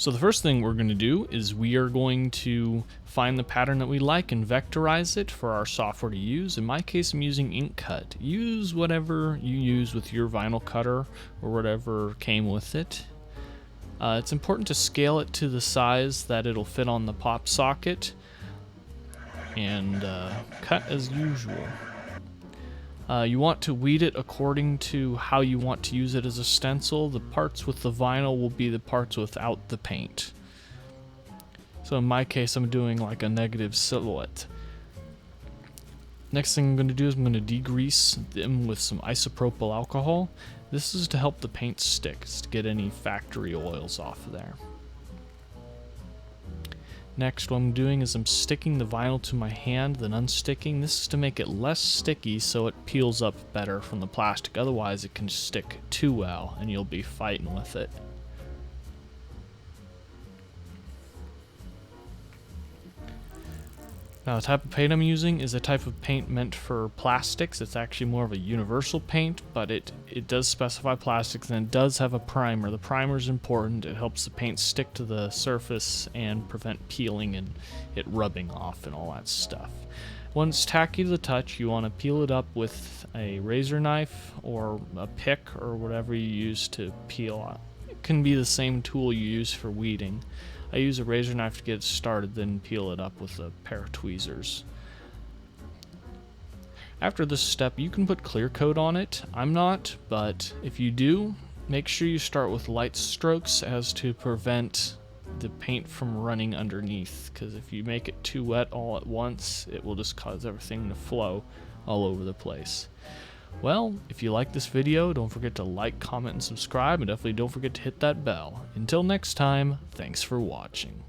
So the first thing we're going to do is we are going to find the pattern that we like and vectorize it for our software to use. In my case, I'm using ink cut. Use whatever you use with your vinyl cutter or whatever came with it. It's important to scale it to the size that it'll fit on the Popsocket, and cut as usual. You want to weed it according to how you want to use it as a stencil. The parts with the vinyl will be the parts without the paint. So in my case, I'm doing like a negative silhouette. Next thing I'm going to do is I'm going to degrease them with some isopropyl alcohol. This is to help the paint stick, to get any factory oils off of there. Next, what I'm doing is I'm sticking the vinyl to my hand, then unsticking. This is to make it less sticky so it peels up better from the plastic. Otherwise, it can stick too well and you'll be fighting with it. Now, the type of paint I'm using is a type of paint meant for plastics. It's actually more of a universal paint, but it does specify plastics, and it does have a primer. The primer is important. It helps the paint stick to the surface and prevent peeling and it rubbing off and all that stuff. When it's tacky to the touch, you want to peel it up with a razor knife or a pick or whatever you use to peel. It can be the same tool you use for weeding. I use a razor knife to get it started, then peel it up with a pair of tweezers. After this step, you can put clear coat on it. I'm not, but if you do, make sure you start with light strokes as to prevent the paint from running underneath, because if you make it too wet all at once, it will just cause everything to flow all over the place. Well, if you like this video, don't forget to like, comment, and subscribe, and definitely don't forget to hit that bell. Until next time, thanks for watching.